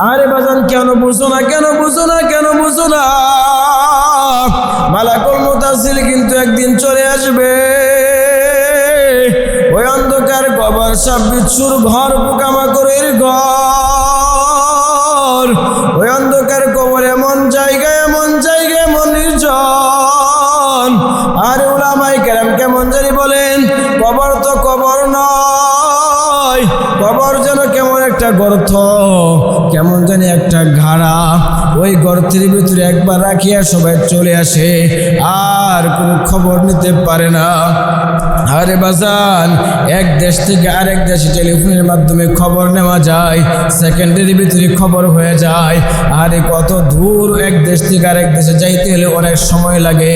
আরে বাজান কেন বুঝো না, কেন বুঝো না, কেন বুঝো না? মালাকুল মুতাসিল কিন্তু একদিন চলে আসবে। ওই অন্ধকার কবর, সাপ বিচ্ছুর ঘর, পোকামাকড়ের ঘর, ওই অন্ধকার কবর এমন জায়গায়, এমন জায়গায়, এমন নির্জন। আর উলামায়ে কেরাম কেমন জানি বলেন, কবর তো কবর নয়, কবর যেন কেমন একটা গর্ত, কেমন জানি একটা ঘাড়া। ওই গর্তের ভিতরে একবার রাখিয়া সবাই চলে আসে, আর কোনো খবর নিতে পারে না। আরে বাজান, এক দেশ থেকে আরেক দেশে টেলিফোনের মাধ্যমে খবর নেওয়া যায়, সেকেন্ডের ভিতরে খবর হয়ে যায়। আরে কত দূর এক দেশ থেকে আরেক দেশে যাইতে হলে অনেক সময় লাগে,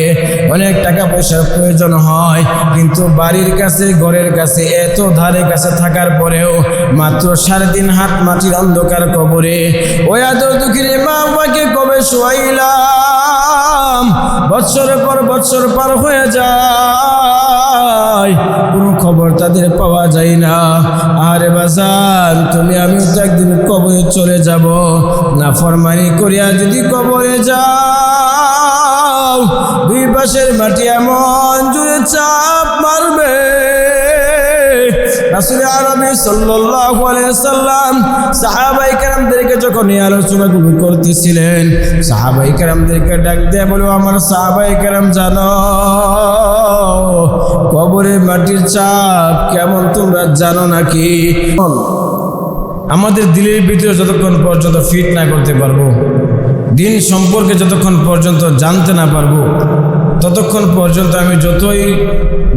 অনেক টাকা পয়সার প্রয়োজন হয়। কিন্তু বাড়ির কাছে, ঘরের কাছে, এত ধারে কাছে থাকার পরেও মাত্র 3.5 হাত মাটির অন্ধকার কবরে ওই আদর দুঃখীর মা বাবাকে কবে শোয়াইলাম, বৎসরের পর বৎসর পার হয়ে যায়, কোনো খবর তাদের পাওয়া যায় না। আরে বাজান, তুমি আমিও তো একদিন কবরে চলে যাব। নাফরমানি করিয়া যদি কবরে যাও, দুই পাশের মাটি এমন জুড়ে চাপ মারবে। রাসূল আরবি সাল্লাল্লাহু আলাইহি ওয়াসাল্লাম সাহাবায়ে কেরামদেরকে যখন এই আলোচনাগুলো করতেছিলেন, সাহাবায়ে কেরামদেরকে ডাক দিয়ে বলো, আমার সাহাবায়ে কেরাম জানো কবরের মাটির চাপ কেমন তোমরা জানো নাকি? আমাদের দিলের ভিতরে যতক্ষণ পর্যন্ত ফিট না করতে পারবো, দিন সম্পর্কে যতক্ষণ পর্যন্ত জানতে না পারবো, ততক্ষণ পর্যন্ত আমি যতই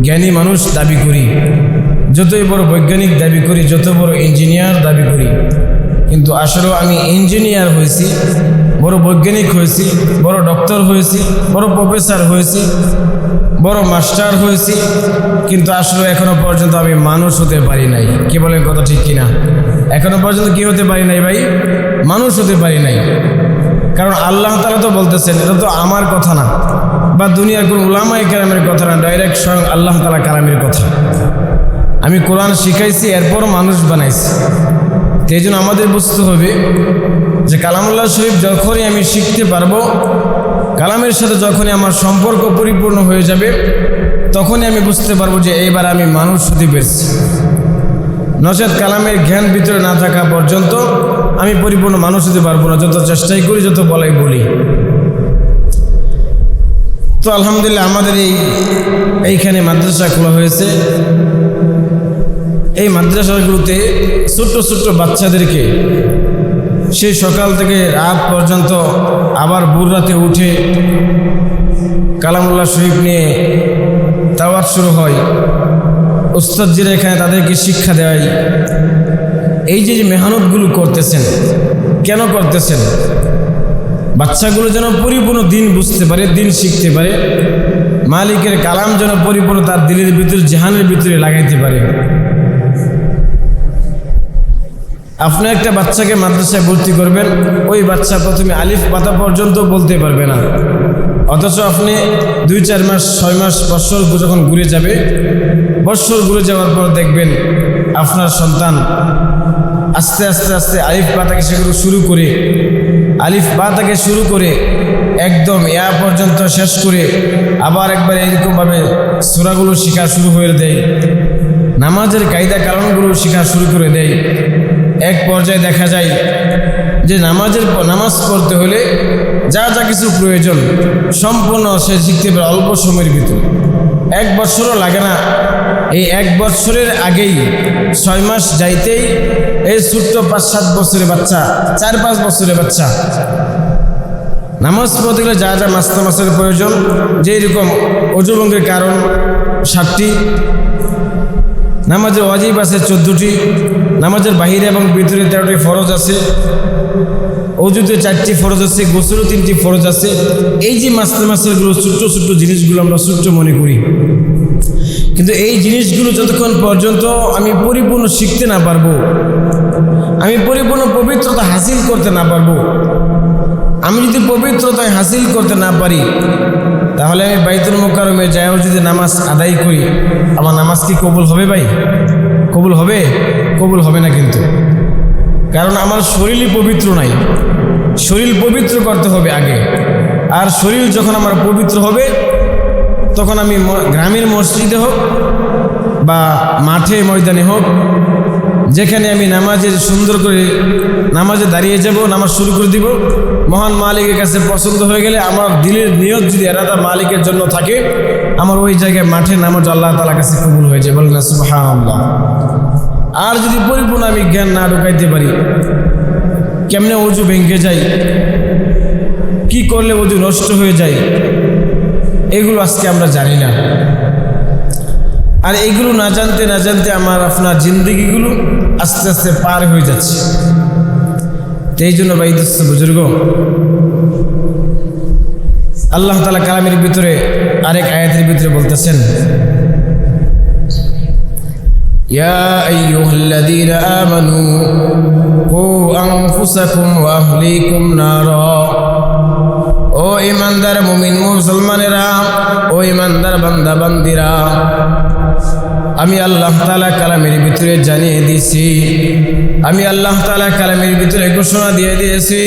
জ্ঞানী মানুষ দাবি করি, যতই বড় বৈজ্ঞানিক দাবি করি, যত বড় ইঞ্জিনিয়ার দাবি করি, কিন্তু আসলে আমি ইঞ্জিনিয়ার হয়েছি, বড় বৈজ্ঞানিক হয়েছি, বড় ডক্টর হয়েছি, বড় প্রফেসর হয়েছি, বড় মাস্টার হয়েছি, কিন্তু আসলে এখনো পর্যন্ত আমি মানুষ হতে পারি নাই। কি বলেন, কথা ঠিক কিনা? এখনো পর্যন্ত কি হতে পারি নাই ভাই? মানুষ হতে পারি নাই। কারণ আল্লাহ তাআলা তো বলতেছেন, এটা তো আমার কথা না, বা দুনিয়ার কোন উলামায়ে কেরামের কথা না, ডাইরেক্ট স্বয়ং আল্লাহ তাআলা কালামের কথা। আমি কোরআন শিখাইছি, এরপর মানুষ বানাইছি। এই জন্য আমাদের বুঝতে হবে যে কালামুল্লাহ শরীফ যখনই আমি শিখতে পারবো, কালামের সাথে যখনই আমার সম্পর্ক পরিপূর্ণ হয়ে যাবে, তখনই আমি বুঝতে পারবো যে এইবার আমি মানুষ হতে পেরেছি। নচেত কালামের জ্ঞান ভিতরে না থাকা পর্যন্ত আমি পরিপূর্ণ মানুষ হতে পারবো না, যত চেষ্টাই করি, যত বলাই বলি। তো আলহামদুলিল্লাহ আমাদের এইখানে মাদ্রাসা খোলা হয়েছে। এই মাদ্রাসাগুলোতে ছোট্ট ছোট্ট বাচ্চাদেরকে সেই সকাল থেকে রাত পর্যন্ত, আবার ভোর রাতে উঠে কালামুল্লাহ শরীফ নিয়ে দাওয়াত শুরু হয়। উস্তাদজিরা এখানে তাদেরকে শিক্ষা দেয়। এই যে মেহনতগুলো করতেছেন, কেন করতেছেন? বাচ্চাগুলো যেন পরিপূর্ণ দিন বুঝতে পারে, দিন শিখতে পারে, মালিকের কালাম যেন পরিপূর্ণ তার দিলের ভিতরে, জাহানের ভিতরে লাগাইতে পারে। আপনি একটা বাচ্চাকে মাদ্রাসায় ভর্তি করবেন, ওই বাচ্চা প্রথমে আলিফ পাতা পর্যন্ত বলতে পারবে না, অথচ আপনি 2-4 মাস, 6 মাস, বৎসর যখন ঘুরে যাবে, বৎসর ঘুরে যাওয়ার পর দেখবেন আপনার সন্তান আস্তে আস্তে আস্তে আলিফ বা থেকে সেগুলো শুরু করে, আলিফ বা থেকে শুরু করে একদম ইয়া পর্যন্ত শেষ করে আবার একবার এরকমভাবে সূরাগুলো শেখা শুরু করে দেয়, নামাজের কায়দা কারণগুলো শেখা শুরু করে দেয়। এক পর্যায়ে দেখা যায় যে নামাজ পড়তে হলে যা যা কিছু প্রয়োজন সম্পূর্ণ সে শিখতে পারে অল্প সময়ের ভিতরে। 1 বছরও লাগে না। এই 1 বছরের আগেই 6 মাস যাইতেই এই ছোট্ট 5-7 বছরের বাচ্চা, 4-5 বছরের বাচ্চা নামাজ পড়তে গেলে যা যা মাসের প্রয়োজন, যেই রকম অজুভঙ্গের কারণ 7টি, নামাজের ওয়াজিব আছে 14টি, নামাজের বাহিরে এবং ভিতরে 13টি ফরজ আছে, অজুতে 4টি ফরজ আছে, গোসলও 3টি ফরজ আছে। এই যে মাসেরগুলো ছোট্ট ছোট্ট জিনিসগুলো আমরা ছোট্ট মনে করি, কিন্তু এই জিনিসগুলো যতক্ষণ পর্যন্ত আমি পরিপূর্ণ শিখতে না পারবো, আমি পরিপূর্ণ পবিত্রতা হাসিল করতে না পারবো, আমি যদি পবিত্রতায় হাসিল করতে না পারি, তাহলে আমি বাইতুল মুকাররমে যাইও যদি নামাজ আদায় করি, আমার নামাজ কি কবুল হবে ভাই? কবুল হবে? কবুল হবে না। কিন্তু কারণ আমার শরীরই পবিত্র নাই। শরীর পবিত্র করতে হবে আগে, আর শরীর যখন আমার পবিত্র হবে তখন আমি গ্রামের মসজিদে হোক বা মাঠে ময়দানে হোক, যেখানে আমি নামাজের সুন্দর করে নামাজে দাঁড়িয়ে যাব, নামাজ শুরু করে দিব। মহান মালিকের কাছে পছন্দ হয়ে গেলে আমার দিলের নিয়ত যদি এরাদা মালিকের জন্য থাকে, আমার ওই জায়গায় মাঠে নামাজ আল্লাহ তাআলার কাছে কবুল হয়ে যায়। বলেন না সুবহানাল্লাহ। আর যদি পরিপূর্ণ আমি জ্ঞান না ঢুকাইতে পারি, কেমনে ওযু ভেঙে যায়, কি করলে ওযু নষ্ট হয়ে যায়, এগুলো আজকে আমরা জানি না। আর এগুলো না জানতে না জানতে আমার আপনার জিন্দগিগুলো আস্তে আস্তে পার হয়ে যাচ্ছে। তো এই জন্য ভাই দোস্ত বুজুর্গ, আল্লাহ তাআলা কালামের ভিতরে আরেক আয়াতের ভিতরে বলতেছেন, ইয়া আইয়ুহাল্লাযীনা আমানু কু আনফুসাকুম ওয়া আহলিকুম নারা। ও ইমানদার মুমিন মুসলমানেরা, ও ইমানদার বান্দা বান্দিরা, আমি আল্লাহ তাআলা কালামের ভিতরে জানিয়ে দিয়েছি, আমি আল্লাহ তাআলা কালামের ভিতরে ঘোষণা দিয়ে দিয়েছি,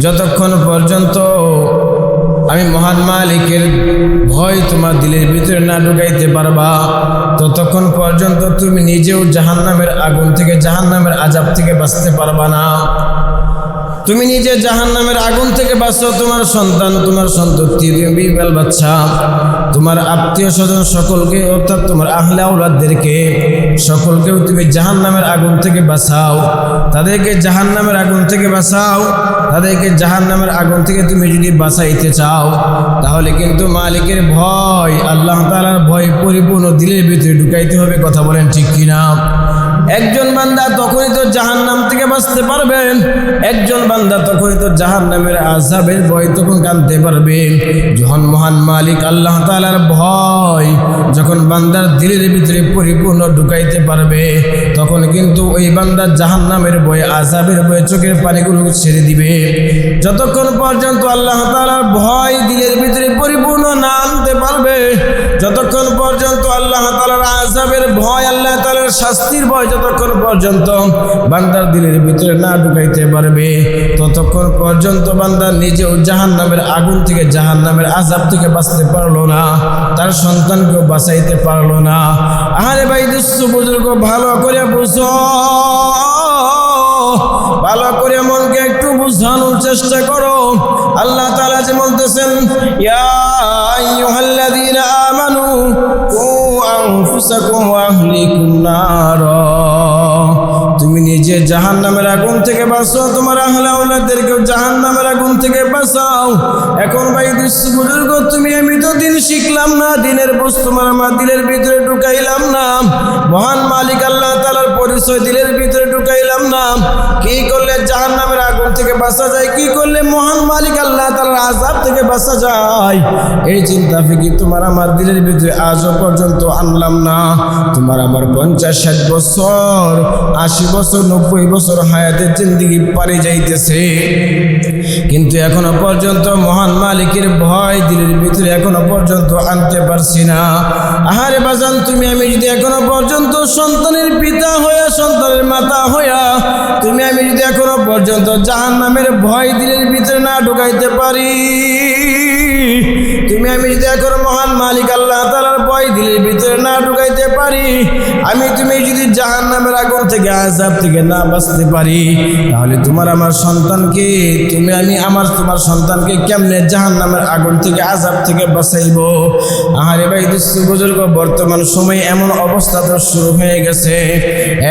যতক্ষণ পর্যন্ত আমি মহান মালিকের ভয় তোমার দিলের ভিতরে না ঢুকাইতে পারবা, ততক্ষণ পর্যন্ত তুমি নিজেও জাহান্নামের আগুন থেকে, জাহান্নামের আযাব থেকে বাঁচতে পারবা না। তুমি নিজে জাহান্নামের আগুন থেকে বাঁচো, তোমার সন্তান, তোমার সন্ততি, বিবাল বাচ্চা, তোমার আত্মীয় স্বজন সকলকে, অর্থাৎ তোমার আহলে আওলাদদেরকে সকলকেও তুমি জাহান্নামের আগুন থেকে বাঁচাও। তাদেরকে জাহান্নামের আগুন থেকে বাঁচাও। তাদেরকে জাহান্নামের আগুন থেকে তুমি যদি বাঁচাইতে চাও, তাহলে কিন্তু মালিকের ভয়, আল্লাহ তাআলার ভয় পরিপূর্ণ দিলের ভিতরে ঢুকাইতে হবে। কথা বলেন ঠিক কিনা? একজন বান্দা তখনই তো জাহান্নাম থেকে বাঁচতে পারবেন, একজন বান্দা তখনই তো জাহান্নামের আযাবের ভয় তখন কাঁদতে পারবে, যখন মহান মালিক আল্লাহ তাআলার ভয় যখন বান্দার দিলের ভিতরে পরিপূর্ণ ঢুকাইতে পারবে, তখন কিন্তু ওই বান্দা জাহান্নামের ভয়, আযাবের ভয় চোখের পানিগুলো ছেড়ে দিবে। যতক্ষণ পর্যন্ত আল্লাহ তাআলার ভয় দিলের ভিতরে পরিপূর্ণ না আনতে পারবে, যতক্ষণ পর্যন্ত আল্লাহ তাআলার আযাবের ভয়, আল্লাহ তাআলার শাস্তির ভয় যতক্ষণ পর্যন্ত বান্দার দিলের ভিতরে না ঢুকাইতে পারবে, ততক্ষণ পর্যন্ত বান্দা নিজেও জাহান্নামের আগুন থেকে, জাহান্নামের আযাব থেকে বাঁচতে পারলো না, তার সন্তানকেও বাঁচাইতে পারলো না। আরে ভাই দোস্ত বুজুর্গ, ভালো করে বুঝো, ভালো করে মনকে একটু বুঝানোর চেষ্টা করো। আল্লাহ তাআলা যে বলতেছেন, ইয়া আইয়ুহাল্লাযীনা আমানু কু আনফুসাকুম ওয়া আহলিকুম নারা। তুমি নিজে জাহান্নামের আগুন থেকে বাঁচো, তোমার আহলে আওলাদদেরকেও জাহান্নামের আগুন থেকে বাঁচাও। এখন ভাই দোস্ত বুজুর্গ, তুমি আমি তো দিন শিখলাম না, দিনের বস্তু আমার দিলের ভিতরে ঢুকাইলাম না, মহান মালিক আল্লাহ তাআলার পরিচয় দিলের ভিতরে ঢুকাইলাম না। কি করলে জাহান্নামের আগুন থেকে বাঁচা যায়, কি করলে মহান মালিক আল্লাহ তাআলার আযাব থেকে বাঁচা যায়, এই চিন্তা ফিকির তোমার আমার দিলের ভিতরে আজও পর্যন্ত আনলাম না। তোমার আমার 50-60 বছর, 80 বছর, 90 বছর হায়াতের জিন্দেগি পারে যাইতেছে, কিন্তু এখনো পর্যন্ত মহান মালিকের ভয় দিলের ভিতরে এখনো পর্যন্ত আনতে পারছি না। আহারে বাজান, তুমি আমি যদি এখনো পর্যন্ত সন্তানের পিতা হইয়া, সন্তানের মাতা হইয়া, তুমি আমি যদি এখনো পর্যন্ত জাহান্নামের ভয় দিলের ভিতরে না ঢুকাইতে পারি, তুমি আমি যদি এখনো মহান মালিক আল্লাহ তাআলার ভয় দিলের ভিতরে না ঢুকাইতে পারি, আমি তুমি যদি জাহান্নামের আগুন থেকে, আযাব থেকে না বাঁচতে পারি, তাহলে তোমার আমার সন্তানকে, তুমি আমি আমার তোমার সন্তানকে কেমনে জাহান্নামের আগুন থেকে, আযাব থেকে বাঁচাইব? আহারে ভাই দোস্ত বুজুর্গ, বর্তমান সময়ে এমন অবস্থা তো শুরু হয়ে গেছে,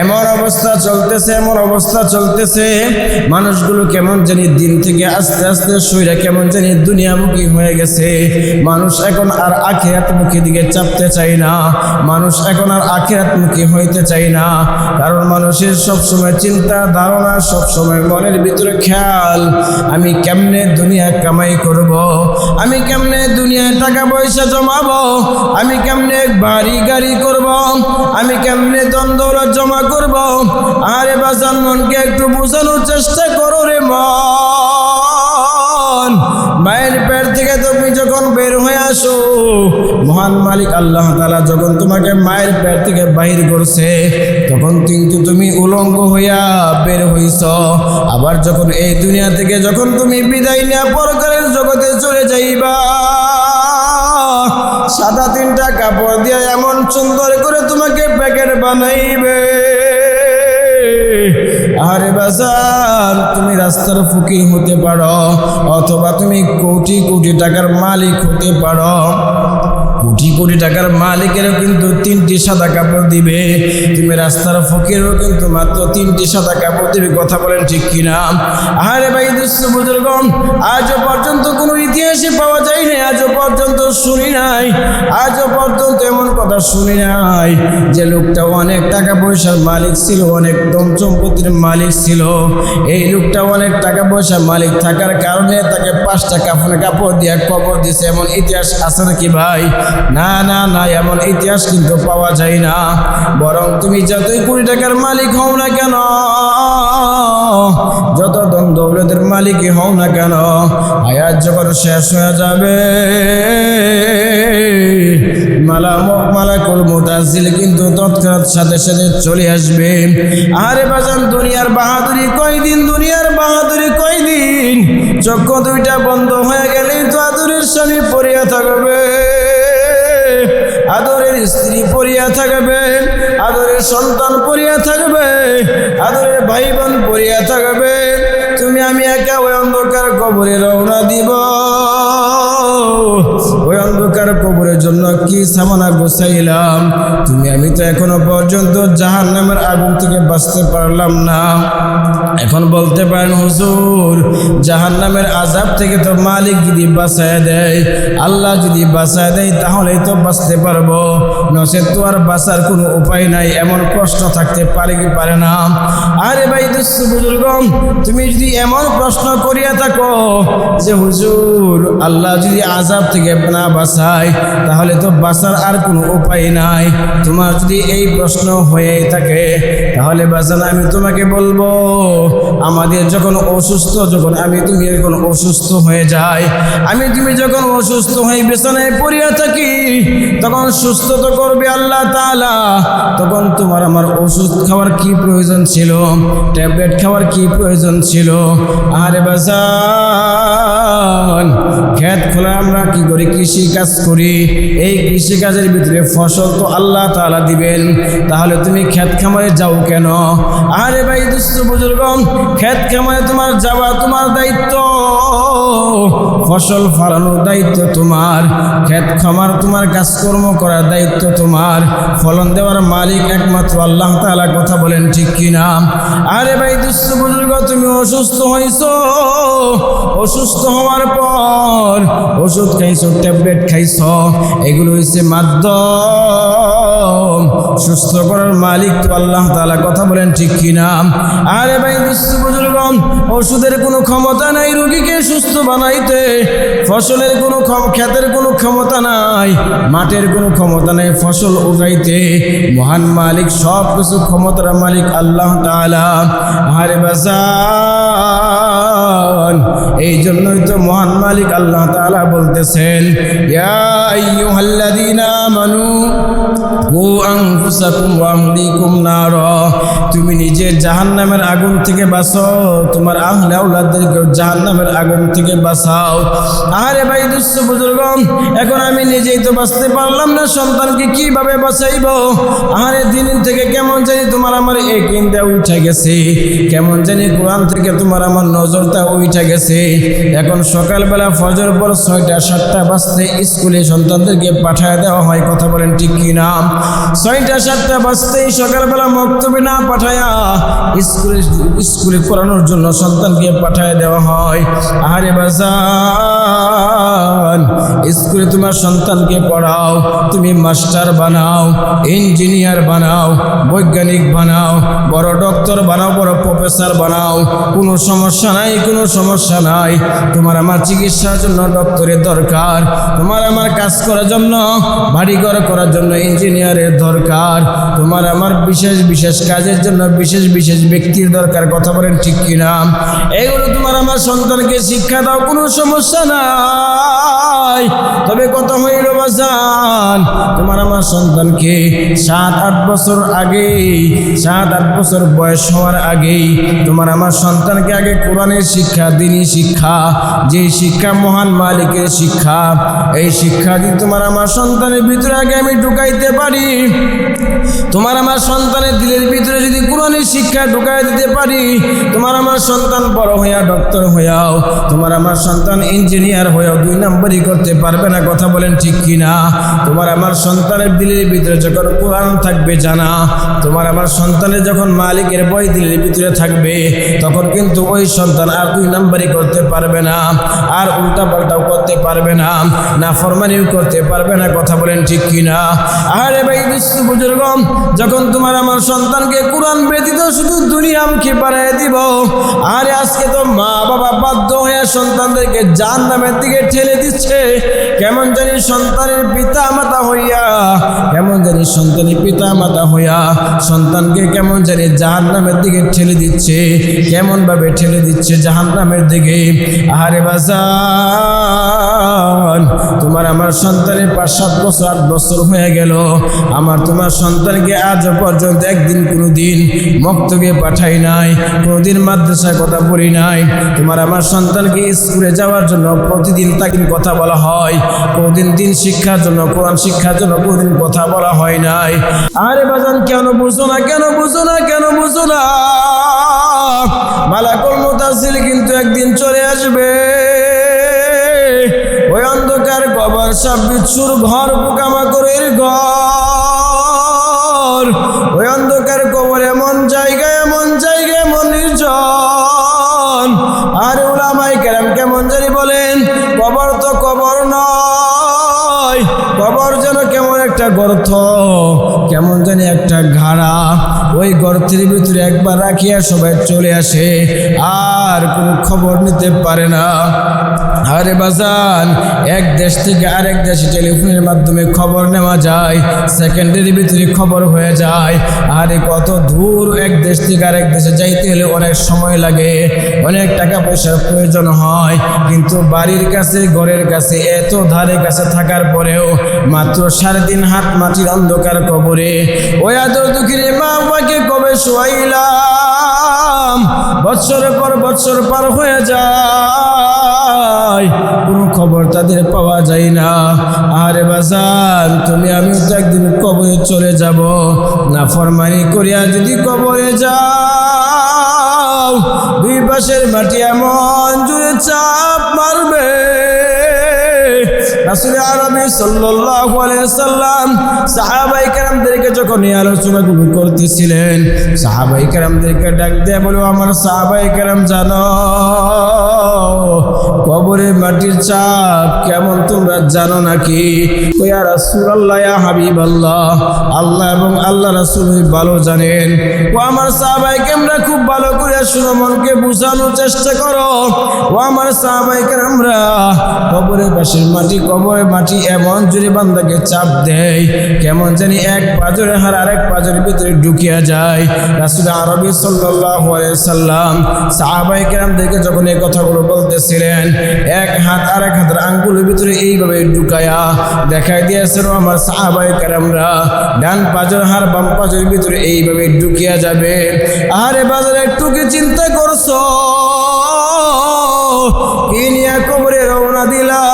এমন অবস্থা চলতেছে, এমন অবস্থা চলতেছে, মানুষগুলো কেমন জানি দিন থেকে আস্তে আস্তে শরীরে কেমন জানি দুনিয়ামুখী হয়ে গেছে। মানুষ এখন আর আখিরাতমুখী দিকে চাপতে চায় না, মানুষ এখন আর আখিরাতমুখী হইতে চায় না, কারণ মানুষের সবসময় চিন্তা ধারণা, সবসময় মনের ভিতরে খেয়াল, আমি কেমনে দুনিয়া কামাই করব, আমি কেমনে দুনিয়ায় টাকা পয়সা জমাবো, আমি কেমনে বাড়ি গাড়ি করব, আমি কেমনে ধন দৌলত জমা করব। আরে বাজান, মনকে একটু বোঝানোর চেষ্টা করো রে মন। মায়ের পেট থেকে তুমি যখন বের হয়ে আসো, মহান মালিক মালিক আল্লাহ তাআলা যখন তোমাকে মায়ের পেট থেকে বাহির করছে তখন কিন্তু তুমি উলঙ্গ হইয়া বের হইছ। আবার যখন এই দুনিয়া থেকে যখন তুমি বিদায় নিয়ে পরকালের জগতে চলে যাইবা, সাদা 3টা কাপড় দিয়ে এমন সুন্দর করে তোমাকে প্যাকেট বানাইবে। আরে বাজার, তুমি রাস্তার ফকির হতে পারো অথবা তুমি কোটি কোটি টাকার মালিক হতে পারো। কোটি কোটি টাকার মালিকেরও কিন্তু 3টি সাদা কাপড় দিবে, তুমি রাস্তার ফকিরেরও কিন্তু মাত্র 3টি সাদা কাপড় দিবে। কথা বলেন ঠিক কিনা? আরে ভাই দুস্থ বুজুর্গণ, আজও পর্যন্ত কোনো ইতিহাসে পাওয়া যায় না, আজও পর্যন্ত শুনি নাই, আজও পর্যন্ত এমন কথা শুনি নাই যে লোকটা অনেক টাকা পয়সার মালিক ছিল, অনেক ধন সম্পত্তির মালিক ছিল। এই লোকটা অনেক টাকা পয়সার মালিক থাকার কারণে তাকে 5টা কাপড় দিয়ে কবর দিছে, এমন ইতিহাস আছে নাকি ভাই? না না না, এমন ইতিহাস কিন্তু পাওয়া যায় না। বরং তুমি যতই কোটি টাকার মালিক হও না কেন, যত ধন দৌলতের মালিকই হও না কেন, হায়াত যখন শেষ হয়ে যাবে মালাকুল মুতাজিল কিন্তু তৎক্ষণাৎ সাথে সাথে চলে আসবে। আরে বাজান, দুনিয়ার বাহাদুরি কয়দিন, দুনিয়ার বাহাদুরি কয়দিন? চক্ষু 2টা বন্ধ হয়ে গেলেই তো আদরের স্বামী পড়িয়া থাকবে, আদরের স্ত্রী পড়িয়া থাকবে, আদরের সন্তান পড়িয়া থাকবে, আদরের ভাই বোন পড়িয়া থাকবে। তুমি আমি একা ওই অন্ধকার কবরে রওনা দিব। ওই অন্ধকার কবরের জন্য কি সামানা গোছাইলাম, তুমি আমি তো এখনো পর্যন্ত জাহান্নামের আগুন থেকে বাঁচতে পারলাম না। এখন বলতে পারেন হুজুর, জাহান্নামের আযাব থেকে তো মালিক যদি বাঁচায় দেয়, আল্লাহ যদি বাঁচায় দেয় তাহলেই তো বাঁচতে পারবো, নচেত তো আর বাঁচার কোনো উপায় নাই। এমন প্রশ্ন থাকতে পারে কি পারে না? আরে ভাই দুস্থ বুজুর্গ, তুমি যদি এমন প্রশ্ন করিয়া থাকো যে হুজুর আল্লাহ যদি আযাব থেকে না বাঁচায় তাহলে তো বাঁচার আর কোনো উপায় নাই, তোমার যদি এই প্রশ্ন হয়ে থাকে তাহলে বাজান আমি তোমাকে বলবো, আমাদের যখন অসুস্থ, যখন আমি তুমি যখন অসুস্থ হয়ে যাই, আমি তুমি যখন অসুস্থ হয়ে বিছানায় পড়িয়া থাকি, তখন সুস্থ তো করবে আল্লাহ তাআলা। তখন তোমার আমার ওষুধ খাওয়ার কি প্রয়োজন ছিল, ট্যাবলেট খাওয়ার কি প্রয়োজন ছিল? আরে বাজান, ক্ষেত খোলা আমরা কি করি, কৃষি কাজ করি, এই কৃষি কাজের ভিতরে ফসল তো আল্লাহ তাআলা দিবেন, তাহলে তুমি ক্ষেত খামারে যাও কেন? আরে ভাই দুস্থ বুজুর্গ, ক্ষেত খামারে তোমার যাওয়া তোমার দায়িত্ব, ফসল ফলানোর দায়িত্ব তোমার, ক্ষেত খামার তোমার কাজকর্ম করার দায়িত্ব তোমার, ফলন দেওয়ার মালিক একমাত্র আল্লাহ তাআলা। কথা বলেন ঠিক কিনা? আরে ভাই দুস্থ বুজুর্গ, তুমি অসুস্থ হইছো, অসুস্থ হওয়ার পর ওষুধ খাইছো, ট্যাবলেট খাইছো, এগুলো হচ্ছে মাধ্যম, সুস্থ করার মালিক তো আল্লাহ তাআলা। কথা বলেন ঠিক কিনা? আরে ভাই দুস্থ বুজুর্গ, ওষুধের কোনো ক্ষমতা নাই রোগীকে সুস্থ বানাইতে, ফসলের কোনো ক্ষেতের কোনো ক্ষমতা নাই, মাঠের কোনো ক্ষমতা নাই ফসল উঠাইতে, মহান মালিক সব কিছু ক্ষমতার মালিক আল্লাহ তাআলা। আরে বাজান, এই জন্যই তো মহান মালিক আল্লাহ তাআলা বলতেছেন, ইয়া আইয়ুহাল্লাযীনা আমানু কু আনফুসাকুম ওয়া আহলিকুম নারা, তুমি নিজে জাহান্নামের আগুন থেকে বাঁচাও, তোমার আহলে আওলাদদেরকে জাহান্নামের আগুন থেকে বাঁচাও। আরে ভাই দুস্থ বুজুর্গ, এখন আমি নিজেই তো বাঁচতে পারলাম না, সন্তানকে কিভাবে বাঁচাইব? আরে দিন থেকে কেমন জানি তোমার আমার ইয়াকিনটা উঠে গেছে, কেমন জানি কোরআন থেকে তোমার আমার নজরটা উঠে গেছে। এখন সকালবেলা ফজর পর 6টা 7টা বাজতে স্কুলে সন্তানদেরকে পাঠায় দেওয়া হয়। কথা বলেন ঠিক কিনা? 6টা 7টা বাজতেই সকালবেলা মক্তবে না পাঠায়া স্কুলে পড়ানোর জন্য সন্তানকে পাঠায় দেওয়া হয়। আরে বাজান, স্কুলে তোমার সন্তানকে পড়াও, তুমি মাস্টার বানাও, ইঞ্জিনিয়ার বানাও, বৈজ্ঞানিক বানাও, বড় ডক্টর বানাও, বড় প্রফেসর বানাও, কোনো সমস্যা নাই, কোনো সমস্যা নাই। তোমার আমার চিকিৎসার জন্য ডক্টরের দরকার, তোমার আমার কাজ করার জন্য, বাড়িঘর করার জন্য ইঞ্জিনিয়ারের দরকার, তোমার আমার বিশেষ বিশেষ কাজের জন্য বিশেষ বিশেষ ব্যক্তির দরকার। কথা বলেন ঠিক কিনা? এগুলো তোমার আমার আমার সন্তানকে শিক্ষা দাও, কোনো সমস্যা নাই। তবে কত হইল বাজান, তোমার আমার সন্তানকে 7-8 বছর আগেই, 7-8 বছর বয়স হওয়ার আগেই তোমার আমার সন্তানকে আগে কোরআনের শিক্ষা, দ্বীনি শিক্ষা, যে শিক্ষা মহান মালিকের শিক্ষা, এই শিক্ষা যদি তোমার আমার সন্তানের ভিতরে আগে আমি ঢুকাইতে পারি, তোমার আমার সন্তানের দিলের ভিতরে যদি কোরআনের শিক্ষা ঢুকাই দিতে পারি, তোমার আমার সন্তান বড় হইয়া ডক্টর হইয়াও, তোমার আমার সন্তান ইঞ্জিনিয়ার হইয়াও 2 নম্বরই করতে পারবে না। কথা বলেন ঠিক কিনা? তোমার আমার সন্তানের দিলের ভিতরে যখন কোরআন থাকবে জানা, তোমার আমার সন্তানের যখন মালিকের বই দিলের ভিতরে থাকবে, তখন কিন্তু ওই সন্তান আর 2 নম্বরই করতে পারবে না, আর উল্টা পাল্টাও করতে পারবে না, নাফরমানিও করতে পারবে না। কথা বলেন ঠিক কিনা? আরে ভাই বিশ্ব বুজুর্গ, যখন তোমার আমার সন্তানকে কোরআন ব্যতীত শুধু দুনিয়ামুখী বানিয়ে দিব, আরে আজকে তো মা বাবা বাধ্য হয়ে সন্তানদেরকে জাহান্নামের দিকে ঠেলে দিচ্ছে। কেমন জানি সন্তানের পিতা মাতা হইয়া, কেমন জানি সন্তানের পিতা মাতা হইয়া সন্তানকে কেমন জানি জাহান্নামের দিকে ঠেলে দিচ্ছে। কেমন ভাবে ঠেলে দিচ্ছে জাহান্নামের দিকে? আরে বাজান, তোমার আমার সন্তানের 5-7 বছর 8 বছর হয়ে গেল, আমার তোমার সন্তানকে আজ পর্যন্ত একদিন কোনোদিন মক্তবে পাঠাই নাই, কোনোদিন মাদ্রাসায় কথা পড়ি নাই। তোমার আমার সন্তানকে স্কুলে যাওয়ার জন্য প্রতিদিন তাকে কথা বলা হয়, কোনোদিন দিন শিক্ষার জন্য, কোরআন শিক্ষার জন্য কোনোদিন কথা বলা হয় নাই। আরে বাজান, কেন বুঝো না, কেন বুঝো না, কেন বুঝো না? মালাকুল মুতাসিল কিন্তু একদিন চলে আসবে। ওই অন্ধকার কবর, সাপ বিচ্ছুর ঘর, পোকামাকড়ের ঘর, ওই অন্ধকার কবর এমন জায়গায়, এমন জায়গায়, এমন নির্জন। আর উলামায়ে কেরাম কেমন জানি বলেন, কবর তো কবর নয়, কবর যেন কেমন একটা গর্ত, কেমন জানি একটা ঘাড়া। ওই গর্তের ভিতরে একবার রাখিয়া সবাই চলে আসে, আর কোনো খবর নিতে পারে না। আরে বাজান, এক দেশ থেকে আরেক দেশে টেলিফোনের মাধ্যমে খবর নেওয়া যায়, সেকেন্ডের ভিতরে খবর হয়ে যায়। আরে কত দূর এক দেশ থেকে আরেক দেশে যাইতে হলে অনেক সময় লাগে, অনেক টাকা পয়সার প্রয়োজন হয়, কিন্তু বাড়ির কাছে, ঘরের কাছে, এত ধারে কাছে থাকার পরেও মাত্র 3.5 হাত মাটির অন্ধকার কবরে ওই আদর দুঃখীর মা বাবাকে কবে শোয়াইলাম, বৎসরের পর বৎসর পার হয়ে যায়, কোনো খবর তাদের পাওয়া যায় না। আরে বাজান, তুমি আমি তো একদিন কবরে চলে যাব, না ফরমানি করিয়া যদি কবরে যাও, 2 পাশের মাটি এমন জুড়ে চাপ মারবে। রাসূল আরবি সাল্লাল্লাহু আলাইহি ওয়াসাল্লাম সাহাবায়ে কেরামদেরকে যখন এই আলোচনাগুলো করতেছিলেন, সাহাবায়ে কেরামদেরকে ডাক দিয়ে বলো, আমার সাহাবায়ে কেরাম জানো কবরের মাটির চাপ কেমন তোমরা জানো নাকি? ও ইয়া রাসূলুল্লাহ, ইয়া হাবিবাল্লাহ, আল্লাহ এবং আল্লাহ রাসূল ভালো জানেন। ও আমার সাহাবায়ে কেরামরা খুব ভালো করে শুনো, মনকে বোঝানোর চেষ্টা করো। ও আমার সাহাবায়ে কেরামরা, কবরের পাশের মাটি, কবরের মাটি এমন জোরে বান্দাকে চাপ দেয়, কেমন জানি এক পাজরের হাড় আরেক পাজরের ভিতরে ঢুকিয়া যায়। রাসূল আরবি সাল্লাল্লাহু আলাইহি ওয়াসাল্লাম সাহাবায়ে কেরামদেরকে যখন এই কথাগুলো বলতেছিলেন, এক হাত আরেক হাতের আঙ্গুলের ভিতরে এইভাবে ঢুকায়া দেখাই দিয়েছেন, আমার সাহাবায়ে কেরামরা ডান পাজর হাড় বাম পাজরের ভিতরে এইভাবে ঢুকিয়া যাবে। আরে বাজারে একটু কি চিন্তা করছো? কি নিয়ে কবরে রওনা দিলাম?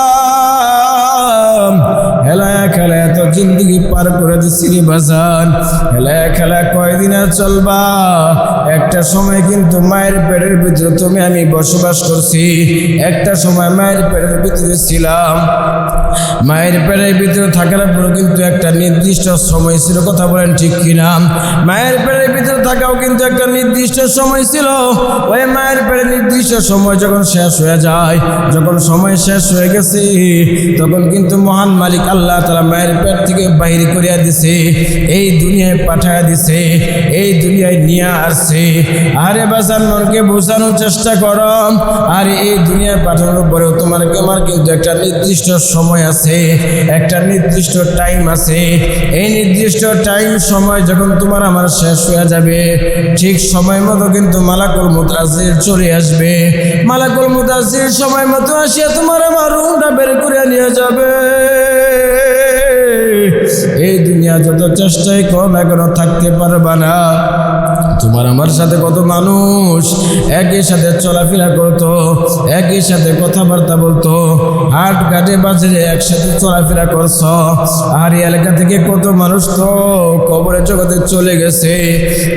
হেলায়া খেলায় তো জিন্দগি পার করে দিচ্ছি রে বাজান, হেলায়া খেলা কয়দিন আর চলবা? একটা সময় কিন্তু মায়ের পেটের ভিতরে তুমি আমি বসবাস করছি, একটা সময় মায়ের পেটের ভিতরে ছিলাম। মায়ের পেটের ভিতরে থাকার পর কিন্তু একটা নির্দিষ্ট সময় ছিল, কথা বলেন ঠিক কিনা? মায়ের পেটের ভিতরে থাকাও কিন্তু একটা নির্দিষ্ট সময় ছিল। ওই মায়ের পেটের নির্দিষ্ট সময় যখন শেষ হয়ে যায়, যখন সময় শেষ হয়ে গেছে, তখন কিন্তু মহান মালিক আল্লাহ তাআলা মায়ের পেট থেকে বাহির করিয়া দিছে, এই দুনিয়ায় পাঠায়া দিছে, এই দুনিয়ায় নিয়ে আসছে। আরে বাজান মনকে বোঝানোর চেষ্টা করো। আর এই দুনিয়ায় পাঠানোর পরেও তোমাকে আমার কিন্তু একটা নির্দিষ্ট সময় আছে, একটা নির্দিষ্ট টাইম আছে। এই নির্দিষ্ট টাইম সময় যখন তোমার আমার শেষ হয়ে যাবে, ঠিক সময় মতো কিন্তু মালাকুল মউত আজিল চলে আসবে। মালাকুল মউত আজিল সময় মতো আসিয়া তোমার আমার রূহটা বের করে নিয়ে যাবে। এই দুনিয়া যত চেষ্টাই করো না কেন থাকতে পারবা না। তোমার আমার সাথে কত মানুষ একই সাথে চলাফেরা করতো, একই সাথে কথাবার্তা বলতো, হাট ঘাটে বাজারে একসাথে চলাফেরা করছ। আর এই এলাকা থেকে কত মানুষ তো কবরের জগতে চলে গেছে।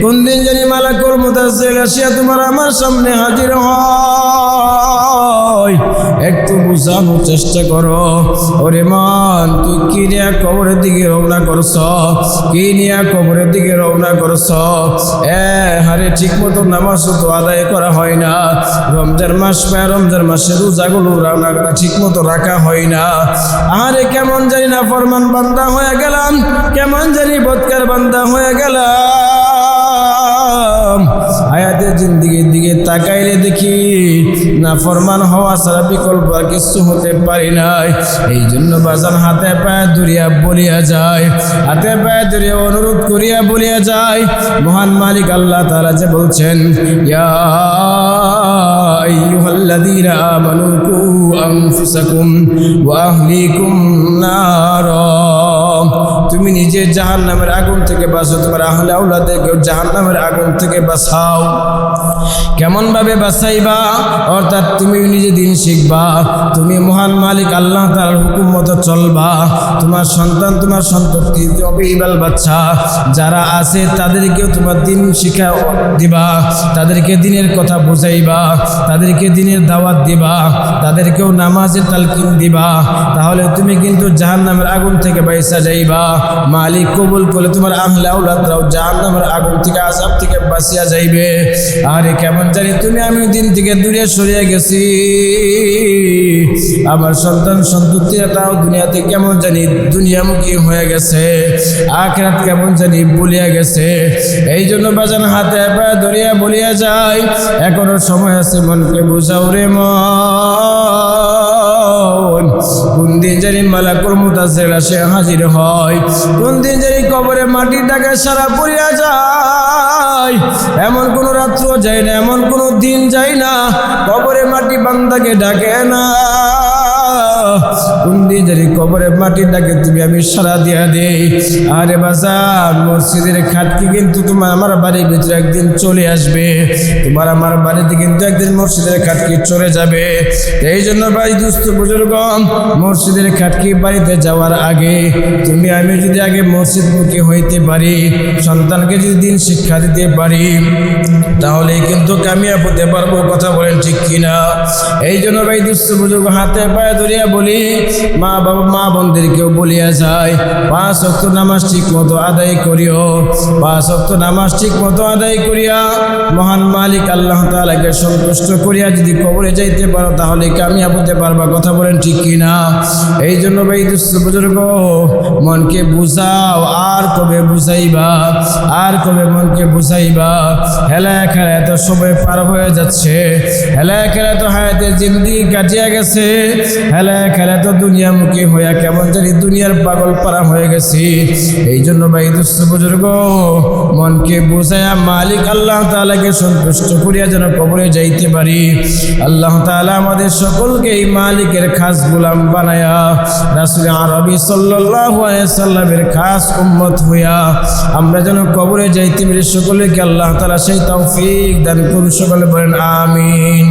কোন দিন জানি মালাকুল মউত আজিল আসিয়া তোমার আমার সামনে হাজির হয়। একটু বুঝানোর চেষ্টা করো। ওরে মান, তুই কি নিয়ে কবরের দিকে রওনা করছ? কি নিয়ে কবরের দিকে রওনা করছ? হারে ঠিক মতো নামাজ তো আদায় করা হয় না। রমজান মাস পায়, রমজান মাসে রোজাগুলো ঠিক মতো রাখা হয় না। আরে কেমন জানি না ফরমান বান্দা হয়ে গেলাম, কেমন জানি বদকার বান্দা হয়ে গেলাম। হায়াতের জিন্দিগির দিকে তাকাইলে দেখি না ফরমান হওয়া ছাড়া বিকল্প আর কিছু হতে পারি নাই। এই জন্য বাজান হাতে পায়ে ধরিয়া বলিয়া যায়, হাতে পায়ে ধরিয়া অনুরোধ করিয়া বলিয়া যায়, মহান মালিক আল্লাহ তাআলা যে বলছেন, ইয়া আইয়ুহাল্লাযীনা আমানু কু আনফুসাকুম ওয়া আহলিকুম নারা। তুমি নিজে জাহান্নামের আগুন থেকে বাঁচো, তোমার আহলে আওলাদকেও জাহান্নামের আগুন থেকে বাঁচাও। কেমন ভাবে বাঁচাইবা? অর্থাৎ তুমি নিজে দিন শিখবা, তুমি মহান মালিক আল্লাহ তাআলার হুকুম মতো চলবা। তোমার সন্তান, তোমার সন্ততি, অবিবাল বাচ্চা যারা আছে তাদেরকেও তোমার দিন শিক্ষা দিবা, তাদেরকে দিনের কথা বুঝাইবা, তাদেরকে দিনের দাওয়াত দিবা, তাদেরকেও নামাজের তালকিন দিবা। তাহলে তুমি কিন্তু জাহান্নামের আগুন থেকে বাইসা যাইবা। মালিক কবুল করলে তোমার আহলে আওলাদরাও জাহান্নামের আগুন থেকে, আযাব থেকে বাঁচিয়া যাইবে। আরে কেমন জানি তুমি আমি দিন থেকে দূরে সরিয়ে গেছি, আমার সন্তান সন্ততিরাও দুনিয়াতে কেমন জানি দুনিয়ামুখী হয়ে গেছে, আখিরাত কেমন জানি ভুলিয়া গেছে। এই জন্য বাজান হাতে পায়ে ধরিয়া বলিয়া যায়, এখনো সময় আছে, মনকে বুঝাও রে মন। কোন দিন জানি মালাকুল মউত আজিল আসে হাজির হয়, কোন দিন জানি কবরে মাটির ডাকে সারা পড়িয়া যায়। এমন কোন রাত্র যায় না, এমন কোন দিন যায় না কবরে মাটি বান্দাকে ডাকে না। কোন দিন জানি কবরে মাটির ডাকে তুমি আমি সারা দিয়া দেই। আরে বাজার মসজিদের খাটকি কিন্তু তোমার আমার বাড়ির ভিতরে একদিন চলে আসবে, তোমার আমার বাড়িতে কিন্তু একদিন মসজিদের খাটকি চলে যাবে। এই জন্য ভাই দুস্থ বুজুর্গ, মসজিদের খাটকি বাড়িতে যাওয়ার আগে তুমি আমি যদি আগে মসজিদমুখী হইতে পারি, সন্তানকে যদি দিন শিক্ষা দিতে পারি, তাহলে কিন্তু কামিয়াব হতে পারবো। কথা বলেন ঠিক কিনা? এই জন্য ভাই দুস্থ বুজুর্গ হাতে পায়ে ধরিয়া বলি, মা বাবা মা বোনদেরকেও বলিয়া যায়, 5 ওয়াক্ত নামাজ ঠিক মতো আদায় করিও। 5 ওয়াক্ত নামাজ ঠিক মতো আদায় করিয়া মহান মালিক আল্লাহ তাআলাকে সন্তুষ্ট করিয়া যদি কবরে যাইতে পারো, তাহলে কামিয়াব হতে পারবা। কথা বলেন ঠিক কিনা? এই জন্য ভাই দুস্থ বুজুর্গ মনকে বুঝাও। আর কবে বুঝাইবা? আর কবে মনকে বুঝাইবা? হেলা খেলা এত সময় পার হয়ে যাচ্ছে, হেলা খেলা তো হায়াতের জিন্দেগি কাটিয়া গেছে, হেলা খেলা তো দুনিয়ামুখী হইয়া কেমন জানি দুনিয়ার পাগল পারা হয়ে গেছি। এই জন্য ভাই দুস্থ বুজুর্গ মনকে বুঝাইয়া মালিক আল্লাহ তাআলাকে সন্তুষ্ট করিয়া যেন কবরে যাইতে পারি। আল্লাহ তাআলা আমাদের সকলকে এই মালিকের খাস গোলাম বানায়া রাসূল আরবি সাল্লাল্লাহু আলাইহি সাল্লামের খাস উম্মত হইয়া আমরা যেন কবরে যাইতে পারি। সকলকে আল্লাহ তাআলা সেই তৌফিক দান করুন। সকলে বলেন আমিন।